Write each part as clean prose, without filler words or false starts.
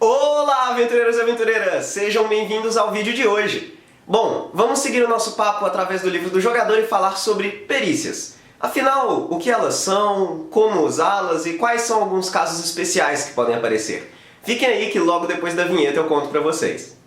Olá, aventureiros e aventureiras! Sejam bem-vindos ao vídeo de hoje! Bom, vamos seguir o nosso papo através do livro do jogador e falar sobre perícias. Afinal, o que elas são, como usá-las e quais são alguns casos especiais que podem aparecer. Fiquem aí que logo depois da vinheta eu conto pra vocês.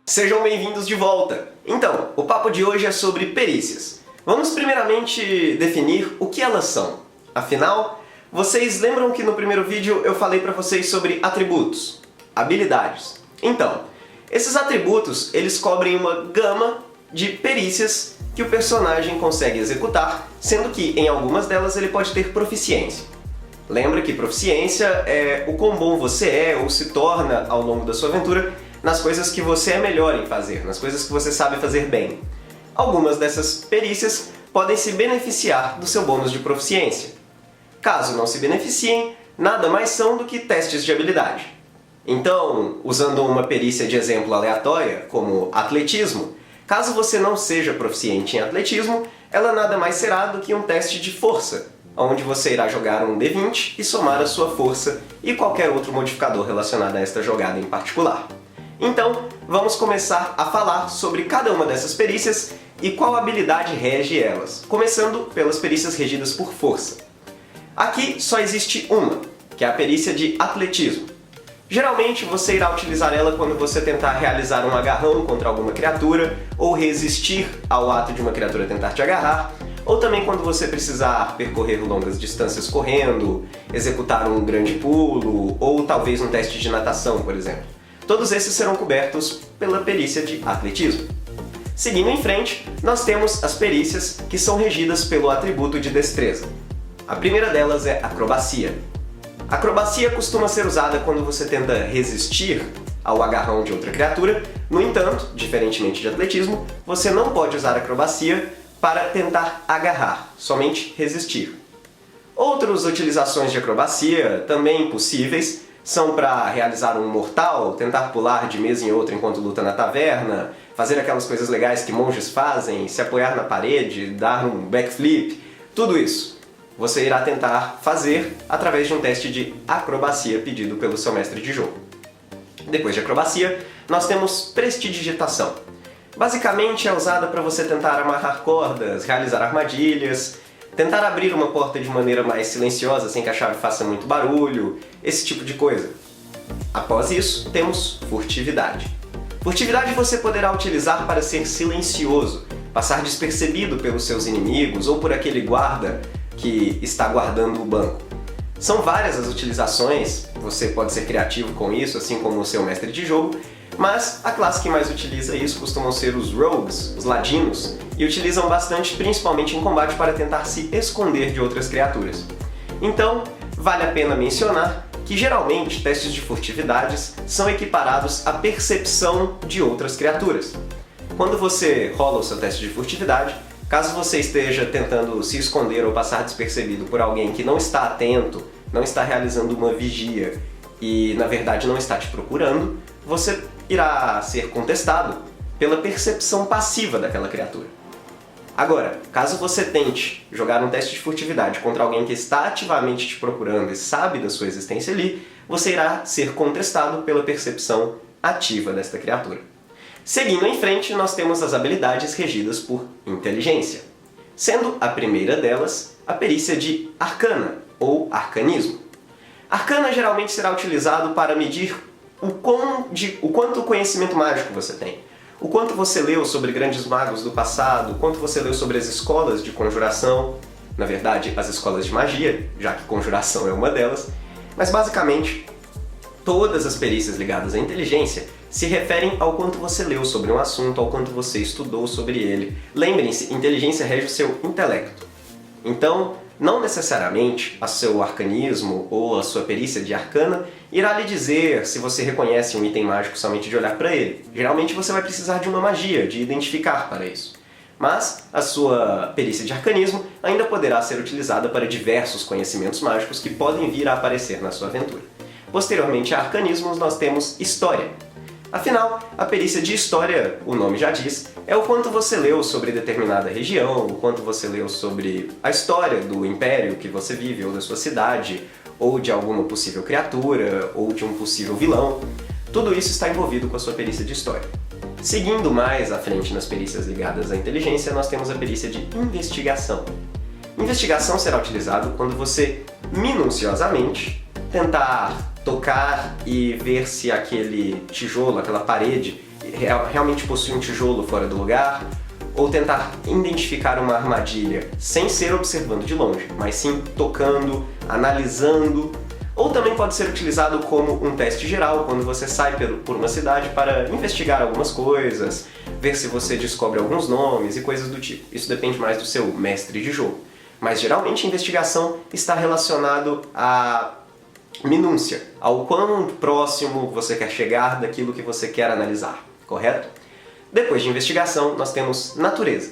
Sejam bem-vindos de volta! Então, o papo de hoje é sobre perícias. Vamos primeiramente definir o que elas são. Afinal, vocês lembram que no primeiro vídeo eu falei para vocês sobre atributos, habilidades. Então, esses atributos eles cobrem uma gama de perícias que o personagem consegue executar, sendo que em algumas delas ele pode ter proficiência. Lembra que proficiência é o quão bom você é ou se torna ao longo da sua aventura nas coisas que você é melhor em fazer, nas coisas que você sabe fazer bem. Algumas dessas perícias podem se beneficiar do seu bônus de proficiência. Caso não se beneficiem, nada mais são do que testes de habilidade. Então, usando uma perícia de exemplo aleatória, como atletismo, caso você não seja proficiente em atletismo, ela nada mais será do que um teste de força, onde você irá jogar um D20 e somar a sua força e qualquer outro modificador relacionado a esta jogada em particular. Então, vamos começar a falar sobre cada uma dessas perícias e qual habilidade rege elas, começando pelas perícias regidas por força. Aqui só existe uma, que é a perícia de atletismo. Geralmente você irá utilizar ela quando você tentar realizar um agarrão contra alguma criatura, ou resistir ao ato de uma criatura tentar te agarrar, ou também quando você precisar percorrer longas distâncias correndo, executar um grande pulo, ou talvez um teste de natação, por exemplo. Todos esses serão cobertos pela perícia de atletismo. Seguindo em frente, nós temos as perícias que são regidas pelo atributo de destreza. A primeira delas é acrobacia. Acrobacia costuma ser usada quando você tenta resistir ao agarrão de outra criatura, no entanto, diferentemente de atletismo, você não pode usar acrobacia para tentar agarrar, somente resistir. Outras utilizações de acrobacia, também possíveis, são para realizar um mortal, tentar pular de mesa em outra enquanto luta na taverna, fazer aquelas coisas legais que monges fazem, se apoiar na parede, dar um backflip, tudo isso você irá tentar fazer através de um teste de acrobacia pedido pelo seu mestre de jogo. Depois de acrobacia, nós temos prestidigitação. Basicamente é usada para você tentar amarrar cordas, realizar armadilhas, tentar abrir uma porta de maneira mais silenciosa, sem que a chave faça muito barulho, esse tipo de coisa. Após isso, temos furtividade. Furtividade você poderá utilizar para ser silencioso, passar despercebido pelos seus inimigos ou por aquele guarda que está guardando o banco. São várias as utilizações, você pode ser criativo com isso, assim como o seu mestre de jogo, mas a classe que mais utiliza isso costumam ser os rogues, os ladinos, e utilizam bastante, principalmente em combate, para tentar se esconder de outras criaturas. Então, vale a pena mencionar que geralmente testes de furtividades são equiparados à percepção de outras criaturas. Quando você rola o seu teste de furtividade, caso você esteja tentando se esconder ou passar despercebido por alguém que não está atento, não está realizando uma vigia e na verdade não está te procurando, você irá ser contestado pela percepção passiva daquela criatura. Agora, caso você tente jogar um teste de furtividade contra alguém que está ativamente te procurando e sabe da sua existência ali, você irá ser contestado pela percepção ativa desta criatura. Seguindo em frente, nós temos as habilidades regidas por inteligência, sendo a primeira delas a perícia de arcana, ou arcanismo. Arcana geralmente será utilizado para medir o quanto conhecimento mágico você tem, o quanto você leu sobre grandes magos do passado, o quanto você leu sobre as escolas de conjuração, na verdade, as escolas de magia, já que conjuração é uma delas, mas basicamente todas as perícias ligadas à inteligência se referem ao quanto você leu sobre um assunto, ao quanto você estudou sobre ele. Lembrem-se, inteligência rege o seu intelecto. Então, não necessariamente a seu arcanismo ou a sua perícia de arcana irá lhe dizer se você reconhece um item mágico somente de olhar para ele. Geralmente você vai precisar de uma magia, de identificar para isso. Mas a sua perícia de arcanismo ainda poderá ser utilizada para diversos conhecimentos mágicos que podem vir a aparecer na sua aventura. Posteriormente a arcanismos, nós temos história. Afinal, a perícia de história, o nome já diz, é o quanto você leu sobre determinada região, o quanto você leu sobre a história do império que você vive, ou da sua cidade, ou de alguma possível criatura, ou de um possível vilão. Tudo isso está envolvido com a sua perícia de história. Seguindo mais à frente nas perícias ligadas à inteligência, nós temos a perícia de investigação. Investigação será utilizado quando você, minuciosamente, tentar tocar e ver se aquele tijolo, aquela parede, realmente possui um tijolo fora do lugar, ou tentar identificar uma armadilha sem ser observando de longe, mas sim tocando, analisando, ou também pode ser utilizado como um teste geral, quando você sai por uma cidade para investigar algumas coisas, ver se você descobre alguns nomes e coisas do tipo. Isso depende mais do seu mestre de jogo. Mas geralmente a investigação está relacionado à minúcia, ao quão próximo você quer chegar daquilo que você quer analisar, correto? Depois de investigação, nós temos natureza.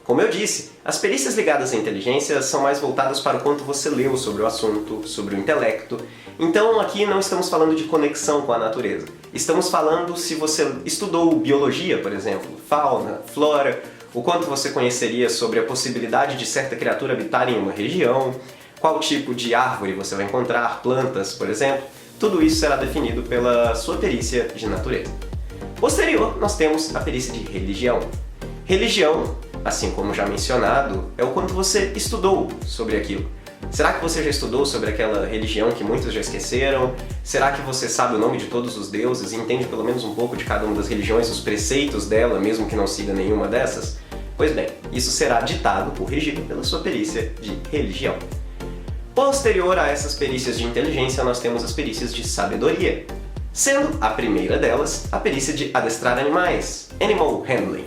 Como eu disse, as perícias ligadas à inteligência são mais voltadas para o quanto você leu sobre o assunto, sobre o intelecto. Então aqui não estamos falando de conexão com a natureza. Estamos falando se você estudou biologia, por exemplo, fauna, flora, o quanto você conheceria sobre a possibilidade de certa criatura habitar em uma região, qual tipo de árvore você vai encontrar, plantas, por exemplo. Tudo isso será definido pela sua perícia de natureza. Posterior, nós temos a perícia de religião. Religião, assim como já mencionado, é o quanto você estudou sobre aquilo. Será que você já estudou sobre aquela religião que muitos já esqueceram? Será que você sabe o nome de todos os deuses e entende pelo menos um pouco de cada uma das religiões, os preceitos dela, mesmo que não siga nenhuma dessas? Pois bem, isso será ditado ou regido pela sua perícia de religião. Posterior a essas perícias de inteligência, nós temos as perícias de sabedoria, sendo a primeira delas a perícia de adestrar animais, Animal Handling.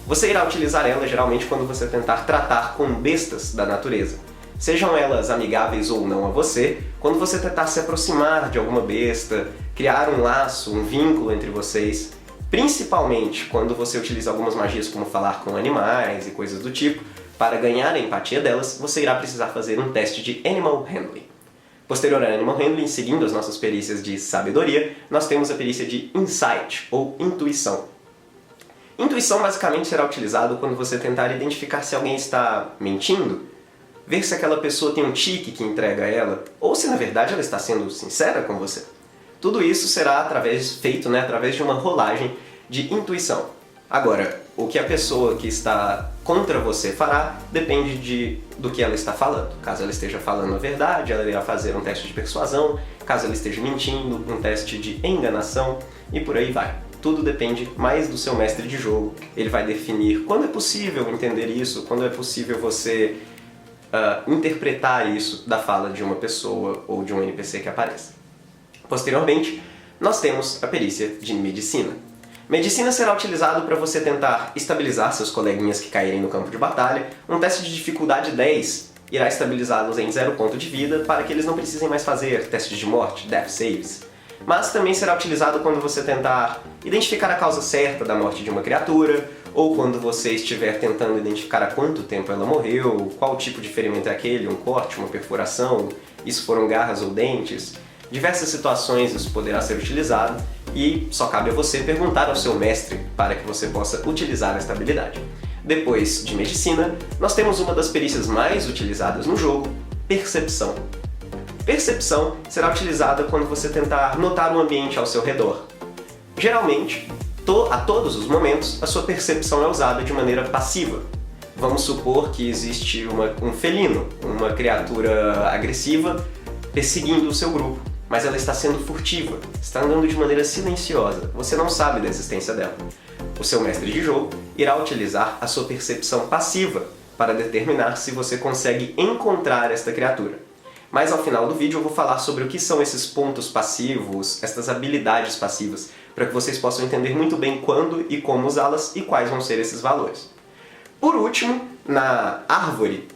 Você irá utilizar ela geralmente quando você tentar tratar com bestas da natureza. Sejam elas amigáveis ou não a você, quando você tentar se aproximar de alguma besta, criar um laço, um vínculo entre vocês, principalmente quando você utiliza algumas magias como falar com animais e coisas do tipo, para ganhar a empatia delas, você irá precisar fazer um teste de Animal Handling. Posterior a Animal Handling, seguindo as nossas perícias de sabedoria, nós temos a perícia de Insight, ou intuição. Intuição basicamente será utilizado quando você tentar identificar se alguém está mentindo, ver se aquela pessoa tem um tique que entrega a ela, ou se na verdade ela está sendo sincera com você. Tudo isso será feito através de uma rolagem de intuição. Agora, o que a pessoa que está contra você fará depende do que ela está falando. Caso ela esteja falando a verdade, ela irá fazer um teste de persuasão. Caso ela esteja mentindo, um teste de enganação, e por aí vai. Tudo depende mais do seu mestre de jogo. Ele vai definir quando é possível entender isso, quando é possível você interpretar isso da fala de uma pessoa ou de um NPC que apareça. Posteriormente, nós temos a perícia de medicina. Medicina será utilizado para você tentar estabilizar seus coleguinhas que caírem no campo de batalha. Um teste de dificuldade 10 irá estabilizá-los em 0 ponto de vida para que eles não precisem mais fazer testes de morte, death saves. Mas também será utilizado quando você tentar identificar a causa certa da morte de uma criatura, ou quando você estiver tentando identificar há quanto tempo ela morreu, qual tipo de ferimento é aquele, um corte, uma perfuração, isso foram garras ou dentes. Diversas situações isso poderá ser utilizado, e só cabe a você perguntar ao seu mestre para que você possa utilizar esta habilidade. Depois de medicina, nós temos uma das perícias mais utilizadas no jogo, percepção. Percepção será utilizada quando você tentar notar o ambiente ao seu redor. Geralmente, a todos os momentos, a sua percepção é usada de maneira passiva. Vamos supor que existe um felino, uma criatura agressiva, perseguindo o seu grupo, mas ela está sendo furtiva, está andando de maneira silenciosa, você não sabe da existência dela. O seu mestre de jogo irá utilizar a sua percepção passiva para determinar se você consegue encontrar esta criatura. Mas ao final do vídeo eu vou falar sobre o que são esses pontos passivos, estas habilidades passivas, para que vocês possam entender muito bem quando e como usá-las e quais vão ser esses valores. Por último, na árvore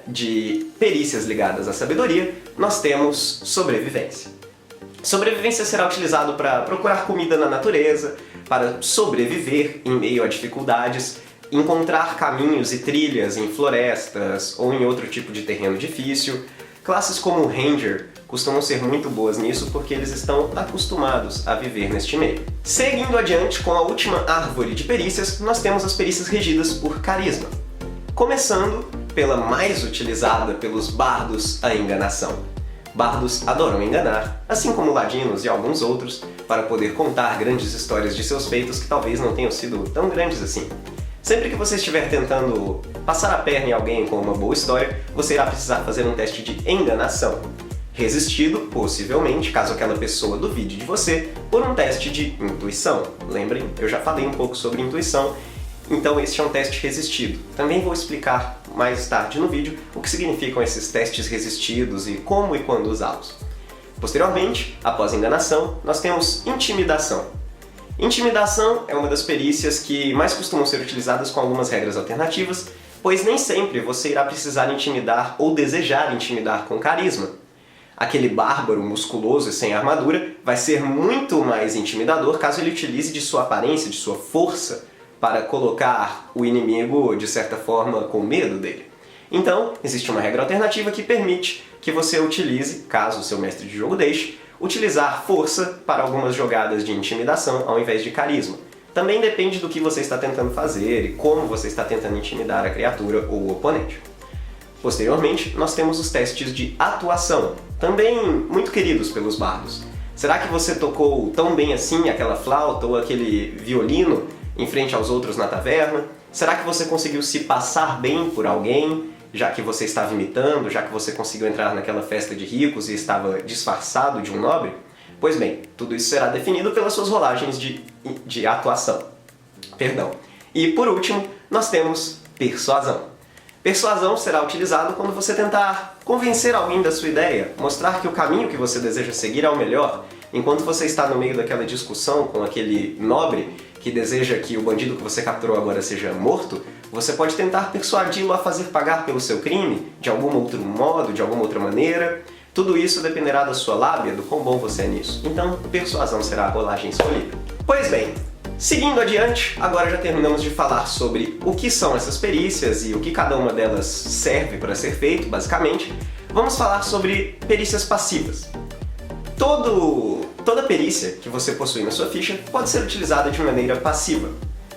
de perícias ligadas à sabedoria, nós temos sobrevivência. Sobrevivência será utilizado para procurar comida na natureza, para sobreviver em meio a dificuldades, encontrar caminhos e trilhas em florestas ou em outro tipo de terreno difícil. Classes como o Ranger costumam ser muito boas nisso porque eles estão acostumados a viver neste meio. Seguindo adiante com a última árvore de perícias, nós temos as perícias regidas por carisma. Começando pela mais utilizada pelos bardos, a enganação. Bardos adoram enganar, assim como ladinos e alguns outros, para poder contar grandes histórias de seus feitos que talvez não tenham sido tão grandes assim. Sempre que você estiver tentando passar a perna em alguém com uma boa história, você irá precisar fazer um teste de enganação. Resistido, possivelmente, caso aquela pessoa duvide de você, por um teste de intuição. Lembrem, eu já falei um pouco sobre intuição, então este é um teste resistido. Também vou explicar mais tarde no vídeo o que significam esses testes resistidos e como e quando usá-los. Posteriormente, após a enganação, nós temos intimidação. Intimidação é uma das perícias que mais costumam ser utilizadas com algumas regras alternativas, pois nem sempre você irá precisar intimidar ou desejar intimidar com carisma. Aquele bárbaro musculoso e sem armadura vai ser muito mais intimidador caso ele utilize de sua aparência, de sua força, para colocar o inimigo, de certa forma, com medo dele. Então, existe uma regra alternativa que permite que você utilize, caso o seu mestre de jogo deixe, utilizar força para algumas jogadas de intimidação ao invés de carisma. Também depende do que você está tentando fazer e como você está tentando intimidar a criatura ou o oponente. Posteriormente, nós temos os testes de atuação, também muito queridos pelos bardos. Será que você tocou tão bem assim aquela flauta ou aquele violino em frente aos outros na taverna? Será que você conseguiu se passar bem por alguém, já que você estava imitando, já que você conseguiu entrar naquela festa de ricos e estava disfarçado de um nobre? Pois bem, tudo isso será definido pelas suas rolagens de atuação. E por último, nós temos persuasão. Persuasão será utilizado quando você tentar convencer alguém da sua ideia, mostrar que o caminho que você deseja seguir é o melhor, enquanto você está no meio daquela discussão com aquele nobre que deseja que o bandido que você capturou agora seja morto, você pode tentar persuadi-lo a fazer pagar pelo seu crime, de algum outro modo, de alguma outra maneira. Tudo isso dependerá da sua lábia, do quão bom você é nisso. Então, persuasão será a rolagem escolhida. Pois bem, seguindo adiante, agora já terminamos de falar sobre o que são essas perícias e o que cada uma delas serve para ser feito, basicamente. Vamos falar sobre perícias passivas. Toda perícia que você possui na sua ficha pode ser utilizada de maneira passiva.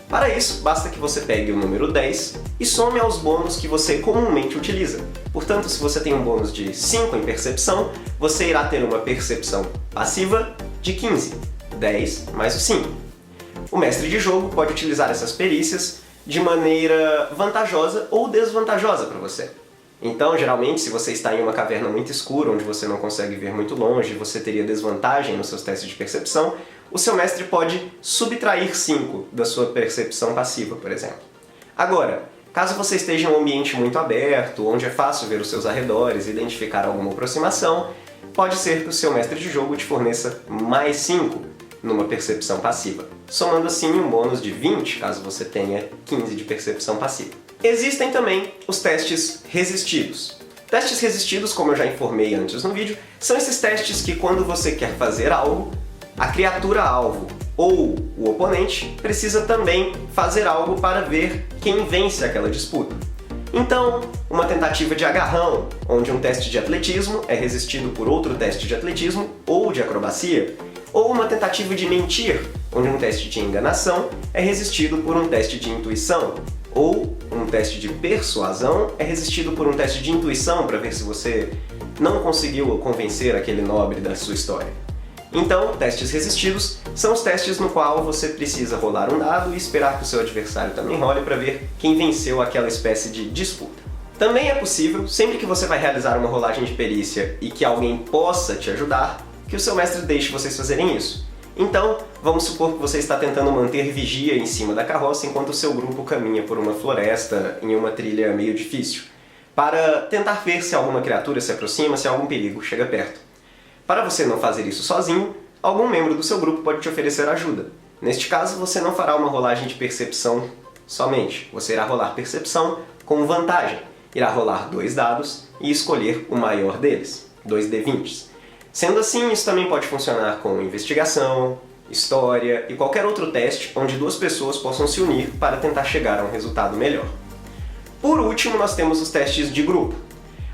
Para isso, basta que você pegue o número 10 e some aos bônus que você comumente utiliza. Portanto, se você tem um bônus de 5 em percepção, você irá ter uma percepção passiva de 15, 10 mais o 5. O mestre de jogo pode utilizar essas perícias de maneira vantajosa ou desvantajosa para você. Então, geralmente, se você está em uma caverna muito escura, onde você não consegue ver muito longe, você teria desvantagem nos seus testes de percepção, o seu mestre pode subtrair 5 da sua percepção passiva, por exemplo. Agora, caso você esteja em um ambiente muito aberto, onde é fácil ver os seus arredores e identificar alguma aproximação, pode ser que o seu mestre de jogo te forneça mais 5 numa percepção passiva, somando assim um bônus de 20, caso você tenha 15 de percepção passiva. Existem também os testes resistidos. Testes resistidos, como eu já informei antes no vídeo, são esses testes que quando você quer fazer algo, a criatura-alvo ou o oponente precisa também fazer algo para ver quem vence aquela disputa. Então, uma tentativa de agarrão, onde um teste de atletismo é resistido por outro teste de atletismo ou de acrobacia, ou uma tentativa de mentir, onde um teste de enganação é resistido por um teste de intuição, ou um teste de persuasão é resistido por um teste de intuição para ver se você não conseguiu convencer aquele nobre da sua história. Então, testes resistidos são os testes no qual você precisa rolar um dado e esperar que o seu adversário também role para ver quem venceu aquela espécie de disputa. Também é possível, sempre que você vai realizar uma rolagem de perícia e que alguém possa te ajudar, que o seu mestre deixe vocês fazerem isso. Então, vamos supor que você está tentando manter vigia em cima da carroça enquanto o seu grupo caminha por uma floresta em uma trilha meio difícil, para tentar ver se alguma criatura se aproxima, se algum perigo chega perto. Para você não fazer isso sozinho, algum membro do seu grupo pode te oferecer ajuda. Neste caso, você não fará uma rolagem de percepção somente, você irá rolar percepção com vantagem. Irá rolar 2 dados e escolher o maior deles, 2 D20s. Sendo assim, isso também pode funcionar com investigação, história e qualquer outro teste onde 2 pessoas possam se unir para tentar chegar a um resultado melhor. Por último, nós temos os testes de grupo.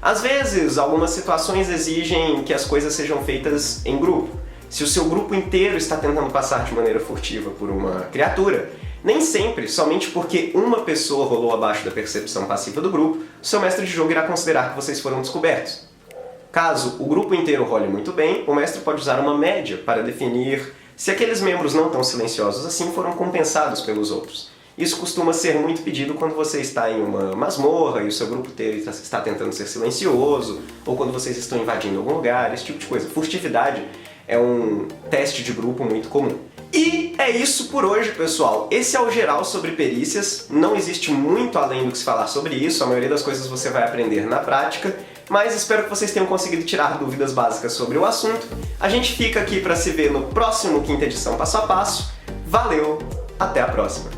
Às vezes, algumas situações exigem que as coisas sejam feitas em grupo. Se o seu grupo inteiro está tentando passar de maneira furtiva por uma criatura, nem sempre, somente porque uma pessoa rolou abaixo da percepção passiva do grupo, seu mestre de jogo irá considerar que vocês foram descobertos. Caso o grupo inteiro role muito bem, o mestre pode usar uma média para definir se aqueles membros não tão silenciosos assim foram compensados pelos outros. Isso costuma ser muito pedido quando você está em uma masmorra e o seu grupo inteiro está tentando ser silencioso, ou quando vocês estão invadindo algum lugar, esse tipo de coisa. Furtividade é um teste de grupo muito comum. E é isso por hoje, pessoal. Esse é o geral sobre perícias. Não existe muito além do que se falar sobre isso, a maioria das coisas você vai aprender na prática, mas espero que vocês tenham conseguido tirar dúvidas básicas sobre o assunto. A gente fica aqui para se ver no próximo Quinta Edição Passo a Passo. Valeu, até a próxima!